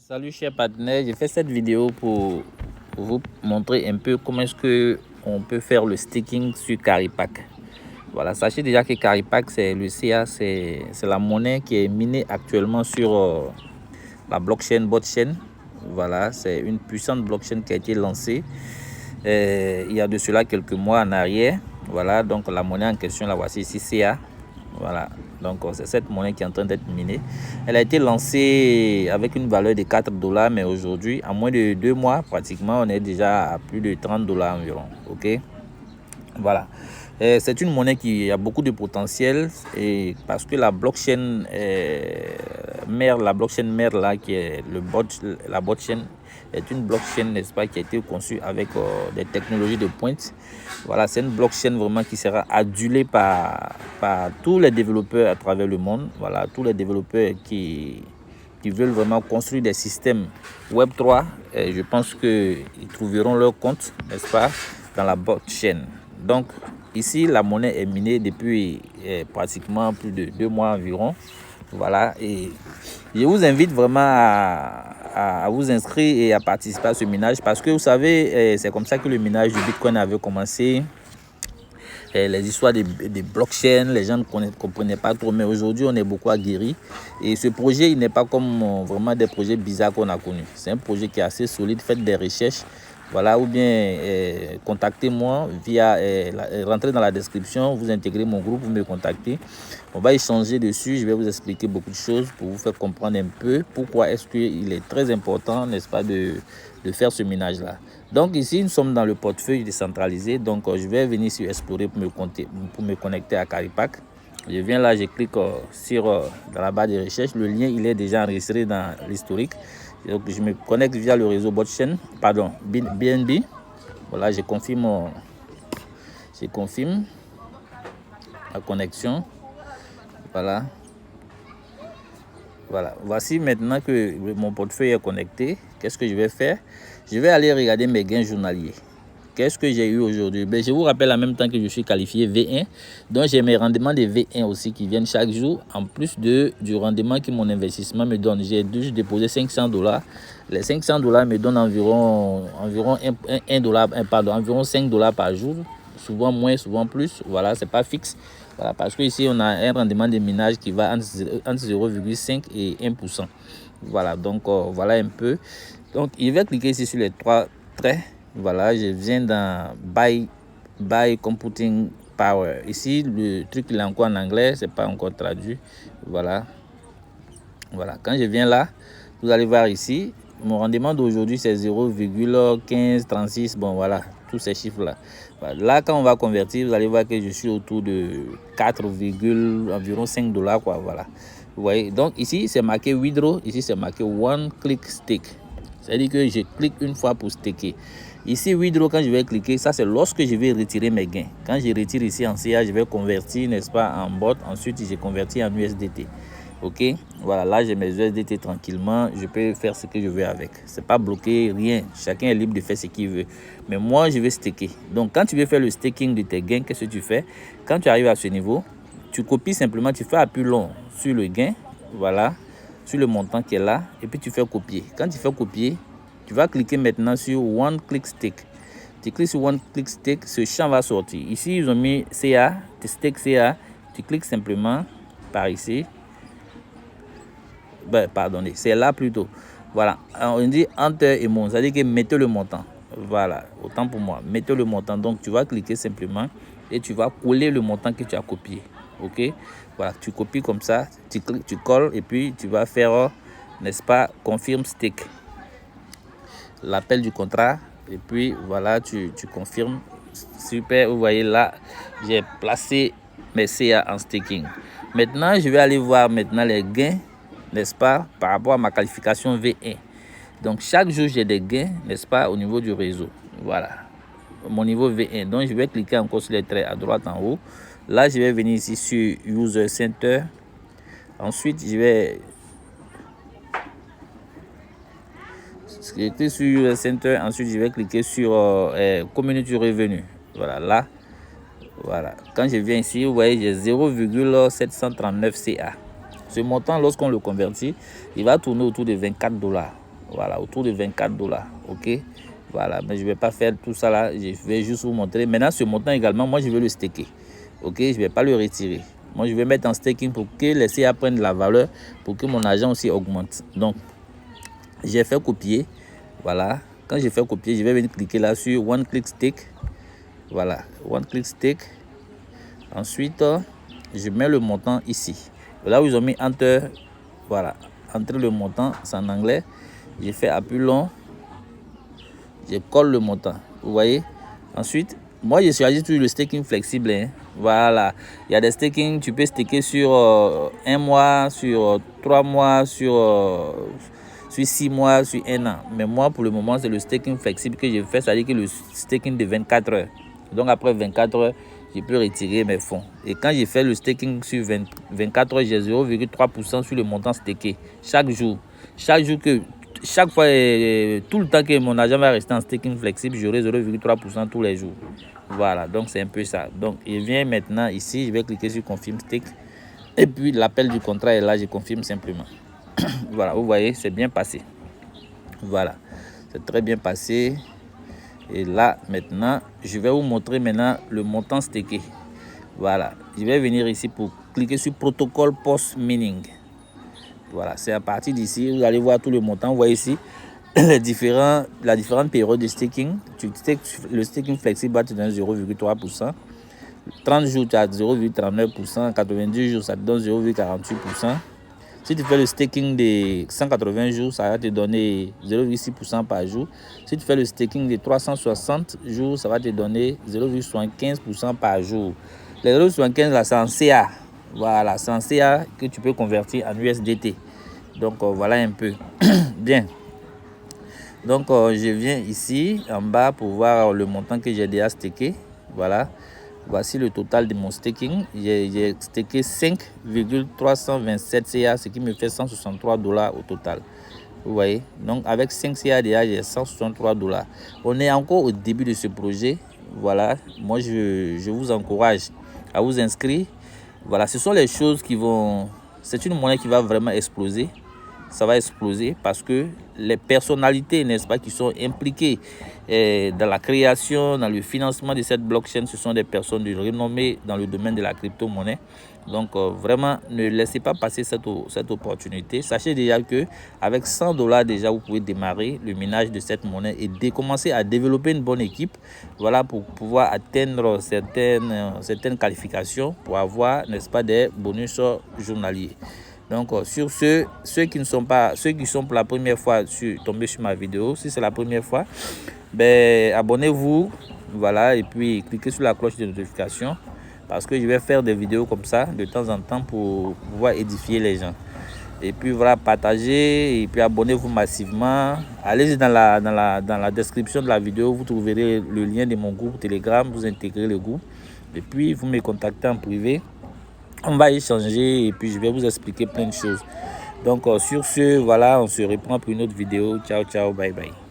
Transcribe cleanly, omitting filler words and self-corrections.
Salut chers partenaires, j'ai fait cette vidéo pour vous montrer un peu comment est-ce que on peut faire le staking sur Caripack. Voilà, sachez déjà que Caripack, c'est le CA, c'est la monnaie qui est minée actuellement sur la blockchain Botchain. Voilà, c'est une puissante blockchain qui a été lancée il y a de cela quelques mois en arrière. Voilà, donc la monnaie en question, la voici ici, CA. Voilà, donc c'est cette monnaie qui est en train d'être minée. Elle a été lancée avec une valeur de 4 $, mais aujourd'hui, en moins de 2 mois, pratiquement, on est déjà à plus de 30 $ environ. Ok, voilà. C'est une monnaie qui a beaucoup de potentiel et parce que la blockchain mère, là, qui est la blockchain, est une blockchain, n'est-ce pas, qui a été conçue avec des technologies de pointe. Voilà, c'est une blockchain vraiment qui sera adulée par tous les développeurs à travers le monde. Voilà, tous les développeurs qui veulent vraiment construire des systèmes Web3. Je pense qu'ils trouveront leur compte, n'est-ce pas, dans la blockchain. Donc, ici, la monnaie est minée depuis pratiquement plus de 2 mois environ. Voilà, et je vous invite vraiment à vous inscrire et à participer à ce minage parce que vous savez, c'est comme ça que le minage du Bitcoin avait commencé. Les histoires des blockchains, les gens ne comprenaient pas trop, mais aujourd'hui on est beaucoup aguerris. Et ce projet, il n'est pas comme vraiment des projets bizarres qu'on a connus. C'est un projet qui est assez solide, faites des recherches. Voilà, ou bien contactez-moi via rentrez dans la description, vous intégrez mon groupe, vous me contactez. On va échanger dessus, je vais vous expliquer beaucoup de choses pour vous faire comprendre un peu pourquoi est-ce qu'il est très important, n'est-ce pas, de faire ce minage-là. Donc ici, nous sommes dans le portefeuille décentralisé. Donc je vais venir sur Explorer pour me connecter à Caripack. Je viens là, je clique dans la barre de recherche. Le lien, il est déjà enregistré dans l'historique. Donc je me connecte via le réseau Botchain, pardon, BNB. Voilà, je confirme la connexion. Voilà. Voilà, voici maintenant que mon portefeuille est connecté. Qu'est-ce que je vais faire? Je vais aller regarder mes gains journaliers. Qu'est-ce que j'ai eu aujourd'hui? Je vous rappelle en même temps que je suis qualifié V1. Donc j'ai mes rendements de V1 aussi qui viennent chaque jour. En plus du rendement que mon investissement me donne. J'ai juste déposé 500 $. Les 500 $ me donnent environ environ 5 $ par jour. Souvent moins, souvent plus. Voilà, c'est pas fixe. Voilà, parce que ici on a un rendement de minage qui va entre 0,5 et 1%. Voilà, donc voilà un peu. Donc il va cliquer ici sur les 3 traits. Voilà, je viens dans Buy Computing Power. Ici le truc il est encore en anglais, c'est pas encore traduit. Voilà. Voilà, quand je viens là, vous allez voir ici, mon rendement d'aujourd'hui c'est 0,1536. Bon voilà, tous ces chiffres là. Voilà. Là, quand on va convertir, vous allez voir que je suis autour de 4, environ 5 $ quoi. Voilà. Vous voyez, donc ici c'est marqué withdraw, ici c'est marqué one click stake. C'est-à-dire que je clique une fois pour staker. Ici, withdraw, quand je vais cliquer, ça c'est lorsque je vais retirer mes gains. Quand je retire ici en CA, je vais convertir, n'est-ce pas, en bot. Ensuite, j'ai converti en USDT. Ok, voilà, là j'ai mes USDT tranquillement. Je peux faire ce que je veux avec. C'est pas bloqué, rien. Chacun est libre de faire ce qu'il veut. Mais moi, je vais staker. Donc, quand tu veux faire le staking de tes gains, qu'est-ce que tu fais? Quand tu arrives à ce niveau, tu copies simplement, tu fais appui long sur le gain. Voilà. Sur le montant qui est là, et puis tu fais copier. Quand tu fais copier, tu vas cliquer maintenant sur One Click Stake. Tu cliques sur One Click Stake, ce champ va sortir. Ici, ils ont mis CA, Stake CA. Tu cliques simplement par ici. Pardonnez, c'est là plutôt. Voilà, on dit Enter Amount, c'est-à-dire que mettez le montant. Voilà, autant pour moi, mettez le montant. Donc, tu vas cliquer simplement et tu vas coller le montant que tu as copié. Ok, voilà, tu copies comme ça, tu cliques, tu colles et puis tu vas faire, n'est-ce pas, confirme stake, l'appel du contrat, et puis voilà, tu confirmes. Super, vous voyez là, j'ai placé mes CA en staking. Maintenant, je vais aller voir maintenant les gains, n'est-ce pas, par rapport à ma qualification V1. Donc chaque jour j'ai des gains, n'est-ce pas, au niveau du réseau. Voilà, mon niveau V1. Donc je vais cliquer encore sur les traits à droite en haut. Là, je vais venir ici sur User Center. Ensuite, je vais cliquer sur User Center. Ensuite, je vais cliquer sur Community Revenue. Voilà, là. Voilà. Quand je viens ici, vous voyez, j'ai 0,739 CA. Ce montant, lorsqu'on le convertit, il va tourner autour de 24 $. Voilà, autour de 24 $. Ok, voilà, mais je vais pas faire tout ça là, je vais juste vous montrer. Maintenant, ce montant également, moi je vais le staker. Ok, je vais pas le retirer. Moi je vais mettre en staking pour que les CA prennent de la valeur, pour que mon argent aussi augmente. Donc j'ai fait copier. Voilà, quand j'ai fait copier, je vais venir cliquer là sur One Click Stake. Voilà, One Click Stake. Ensuite, je mets le montant ici. Là où ils ont mis Enter, voilà, entrer le montant, c'est en anglais. J'ai fait appui long, je colle le montant. Vous voyez. Ensuite, moi j'ai choisi toujours le staking flexible. Hein. Voilà, il y a des staking, tu peux staker sur 1 mois, sur 3 mois, sur 6 mois, sur 1 an. Mais moi, pour le moment, c'est le staking flexible que je fais, c'est-à-dire que le staking de 24 heures. Donc après 24 heures, je peux retirer mes fonds. Et quand j'ai fait le staking sur 24 heures, j'ai 0,3% sur le montant staké chaque jour. Chaque fois, tout le temps que mon argent va rester en staking flexible, j'aurai 0,3% tous les jours. Voilà, donc c'est un peu ça. Donc, je viens maintenant ici, je vais cliquer sur Confirm Stake. Et puis, l'appel du contrat est là, je confirme simplement. Voilà, vous voyez, c'est bien passé. Voilà, c'est très bien passé. Et là, maintenant, je vais vous montrer maintenant le montant staké. Voilà, je vais venir ici pour cliquer sur Protocole Post Mining. Voilà, c'est à partir d'ici, vous allez voir tout le montant. Vous voyez ici la différente période de staking. Le staking flexible va te donner 0,3%. 30 jours, tu as 0,39%. 90 jours, ça te donne 0,48%. Si tu fais le staking de 180 jours, ça va te donner 0,6% par jour. Si tu fais le staking de 360 jours, ça va te donner 0,75% par jour. Les 0,75 là, c'est en CA. Voilà, c'est en CA que tu peux convertir en USDT. Donc voilà un peu. Bien. Donc je viens ici en bas pour voir le montant que j'ai déjà staké. Voilà. Voici le total de mon staking. J'ai staké 5,327 CA, ce qui me fait 163 $ au total. Vous voyez, donc avec 5 CA déjà, j'ai 163 $. On est encore au début de ce projet. Voilà, moi je vous encourage à vous inscrire. Voilà, ce sont les choses qui vont... C'est une monnaie qui va vraiment exploser. Ça va exploser parce que les personnalités, n'est-ce pas, qui sont impliquées dans la création, dans le financement de cette blockchain, ce sont des personnes de renommée dans le domaine de la crypto-monnaie. Donc vraiment, ne laissez pas passer cette opportunité. Sachez déjà que avec 100 $ déjà, vous pouvez démarrer le minage de cette monnaie et commencer à développer une bonne équipe. Voilà, pour pouvoir atteindre certaines qualifications pour avoir, n'est-ce pas, des bonus journaliers. Donc sur ceux qui sont pour la première fois tombés sur ma vidéo, si c'est la première fois, ben abonnez-vous, voilà, et puis cliquez sur la cloche de notification parce que je vais faire des vidéos comme ça de temps en temps pour pouvoir édifier les gens. Et puis voilà, partagez et puis abonnez-vous massivement. Allez dans la description de la vidéo, vous trouverez le lien de mon groupe Telegram, vous intégrez le groupe et puis vous me contactez en privé. On va échanger et puis je vais vous expliquer plein de choses. Donc sur ce, voilà, on se reprend pour une autre vidéo. Ciao, ciao, bye bye.